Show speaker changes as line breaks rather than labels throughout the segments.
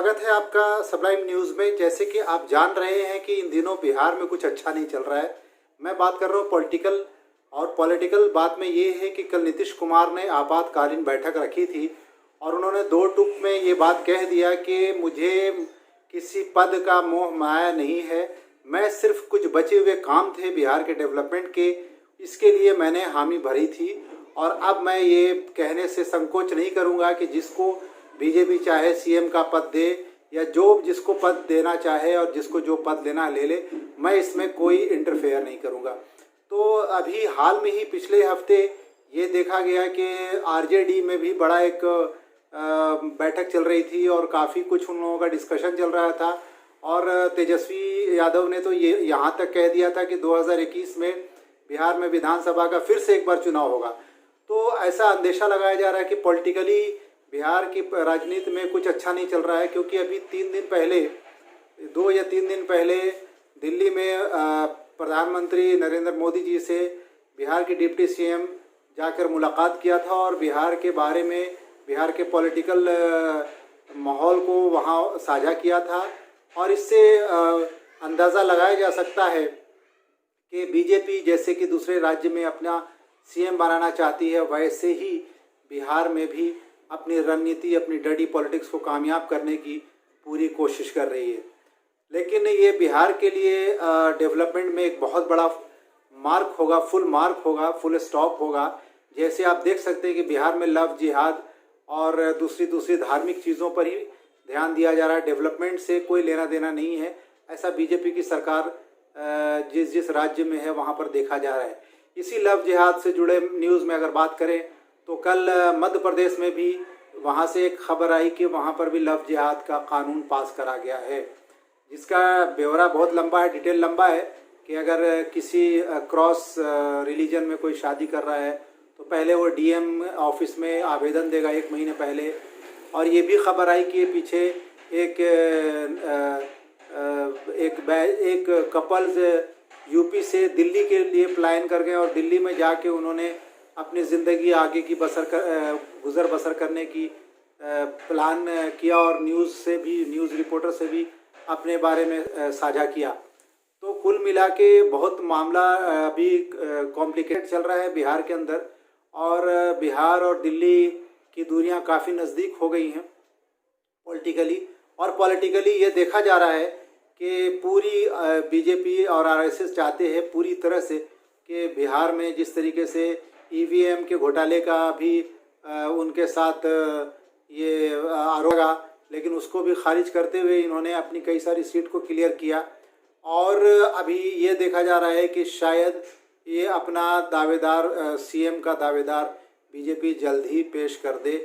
स्वागत है आपका सबलाइम न्यूज़ में। जैसे कि आप जान रहे हैं कि इन दिनों बिहार में कुछ अच्छा नहीं चल रहा है। मैं बात कर रहा हूँ पॉलिटिकल बात में ये है कि कल नीतीश कुमार ने आपातकालीन बैठक रखी थी और उन्होंने दो टूक में ये बात कह दिया कि मुझे किसी पद का मोह माया नहीं है, मैं सिर्फ कुछ बचे हुए काम थे बिहार के डेवलपमेंट के, इसके लिए मैंने हामी भरी थी। और अब मैं ये कहने से संकोच नहीं करूँगा कि जिसको बीजेपी चाहे सीएम का पद दे या जो जिसको पद देना चाहे और जिसको जो पद लेना ले ले, मैं इसमें कोई इंटरफेयर नहीं करूँगा। तो अभी हाल में ही पिछले हफ्ते ये देखा गया कि आरजेडी में भी बड़ा एक बैठक चल रही थी और काफ़ी कुछ उन लोगों का डिस्कशन चल रहा था। और तेजस्वी यादव ने तो ये यहाँ तक कह दिया था कि 2021 में बिहार में विधानसभा का फिर से एक बार चुनाव होगा। तो ऐसा अंदेशा लगाया जा रहा है कि पॉलिटिकली बिहार की राजनीति में कुछ अच्छा नहीं चल रहा है, क्योंकि अभी 2 या 3 दिन पहले दिल्ली में प्रधानमंत्री नरेंद्र मोदी जी से बिहार के डिप्टी सीएम जाकर मुलाकात किया था और बिहार के बारे में, बिहार के पॉलिटिकल माहौल को वहाँ साझा किया था। और इससे अंदाज़ा लगाया जा सकता है कि बीजेपी जैसे कि दूसरे राज्य में अपना सीएम बनाना चाहती है, वैसे ही बिहार में भी अपनी रणनीति, अपनी डर्टी पॉलिटिक्स को कामयाब करने की पूरी कोशिश कर रही है। लेकिन ये बिहार के लिए डेवलपमेंट में एक बहुत बड़ा मार्क होगा, फुल स्टॉप होगा। जैसे आप देख सकते हैं कि बिहार में लव जिहाद और दूसरी धार्मिक चीज़ों पर ही ध्यान दिया जा रहा है, डेवलपमेंट से कोई लेना देना नहीं है। ऐसा बीजेपी की सरकार जिस राज्य में है वहाँ पर देखा जा रहा है। इसी लव जिहाद से जुड़े न्यूज़ में अगर बात करें तो कल मध्य प्रदेश में भी वहाँ से एक खबर आई कि वहाँ पर भी लव जिहाद का कानून पास करा गया है, जिसका ब्यौरा बहुत लंबा है, डिटेल लंबा है कि अगर किसी क्रॉस रिलीजन में कोई शादी कर रहा है तो पहले वो डीएम ऑफिस में आवेदन देगा 1 महीने पहले। और ये भी खबर आई कि पीछे एक कपल्स यूपी से दिल्ली के लिए प्लान कर गए और दिल्ली में जाके उन्होंने अपनी ज़िंदगी आगे की गुज़र बसर करने की प्लान किया और न्यूज़ रिपोर्टर से भी अपने बारे में साझा किया। तो कुल मिला के बहुत मामला अभी कॉम्प्लिकेट चल रहा है बिहार के अंदर, और बिहार और दिल्ली की दूरियां काफ़ी नज़दीक हो गई हैं पॉलिटिकली ये देखा जा रहा है कि पूरी बीजेपी और आरएसएस चाहते हैं पूरी तरह से कि बिहार में जिस तरीके से ईवीएम के घोटाले का भी उनके साथ ये आरोप, लेकिन उसको भी खारिज करते हुए इन्होंने अपनी कई सारी सीट को क्लियर किया। और अभी ये देखा जा रहा है कि शायद ये अपना दावेदार सीएम का दावेदार बीजेपी जल्द ही पेश कर दे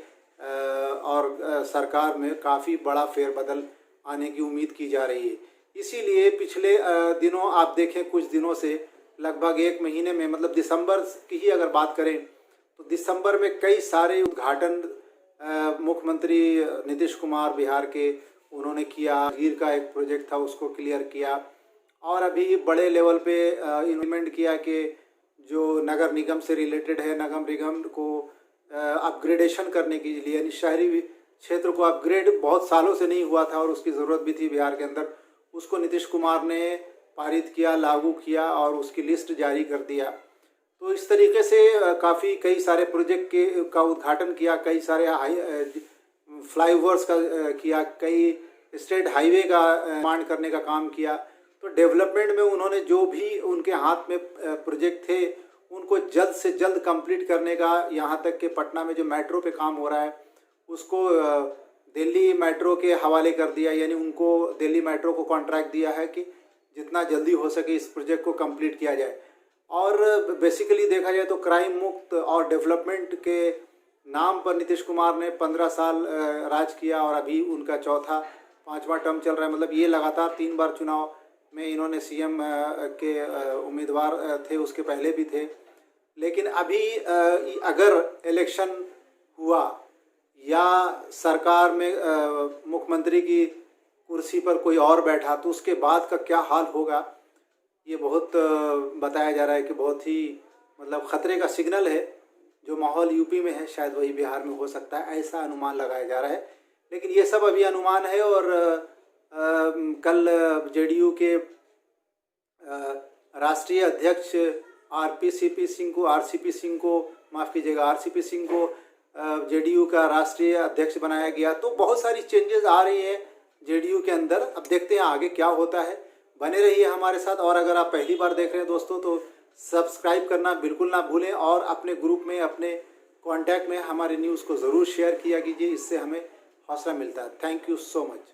और सरकार में काफ़ी बड़ा फेरबदल आने की उम्मीद की जा रही है। इसीलिए पिछले दिनों आप देखें, कुछ दिनों से लगभग 1 महीने में, मतलब दिसंबर की ही अगर बात करें तो दिसंबर में कई सारे उद्घाटन मुख्यमंत्री नीतीश कुमार बिहार के उन्होंने किया। गिर का एक प्रोजेक्ट था उसको क्लियर किया और अभी बड़े लेवल पे इन्वेस्टमेंट किया कि जो नगर निगम से रिलेटेड है, नगर निगम को अपग्रेडेशन करने के लिए, यानी शहरी क्षेत्र को अपग्रेड बहुत सालों से नहीं हुआ था और उसकी ज़रूरत भी थी बिहार के अंदर। उसको नीतीश कुमार ने पारित किया, लागू किया और उसकी लिस्ट जारी कर दिया। तो इस तरीके से कई सारे प्रोजेक्ट का उद्घाटन किया, कई सारे फ्लाईओवर्स का किया, कई स्टेट हाईवे का निर्माण करने का काम किया। तो डेवलपमेंट में उन्होंने जो भी उनके हाथ में प्रोजेक्ट थे उनको जल्द से जल्द कंप्लीट करने का, यहाँ तक कि पटना में जो मेट्रो पे काम हो रहा है उसको दिल्ली मेट्रो के हवाले कर दिया, यानी उनको दिल्ली मेट्रो को कॉन्ट्रैक्ट दिया है कि जितना जल्दी हो सके इस प्रोजेक्ट को कंप्लीट किया जाए। और बेसिकली देखा जाए तो क्राइम मुक्त और डेवलपमेंट के नाम पर नीतीश कुमार ने 15 साल राज किया और अभी उनका 5वां टर्म चल रहा है। मतलब ये लगातार 3 बार चुनाव में इन्होंने सीएम के उम्मीदवार थे, उसके पहले भी थे। लेकिन अभी अगर इलेक्शन हुआ या सरकार में मुख्यमंत्री की कुर्सी पर कोई और बैठा तो उसके बाद का क्या हाल होगा, ये बहुत बताया जा रहा है कि बहुत ही मतलब ख़तरे का सिग्नल है। जो माहौल यूपी में है शायद वही बिहार में हो सकता है, ऐसा अनुमान लगाया जा रहा है। लेकिन ये सब अभी अनुमान है। और कल जेडीयू के राष्ट्रीय अध्यक्ष आरसीपी सिंह को माफ़ कीजिएगा, आरसीपी सिंह को जेडीयू का राष्ट्रीय अध्यक्ष बनाया गया। तो बहुत सारी चेंजेस आ रही हैं जेडीयू के अंदर। अब देखते हैं आगे क्या होता है। बने रहिए हमारे साथ। और अगर आप पहली बार देख रहे हैं दोस्तों तो सब्सक्राइब करना बिल्कुल ना भूलें और अपने ग्रुप में, अपने कांटेक्ट में हमारे न्यूज़ को ज़रूर शेयर किया कीजिए। इससे हमें हौसला मिलता है। Thank you so much.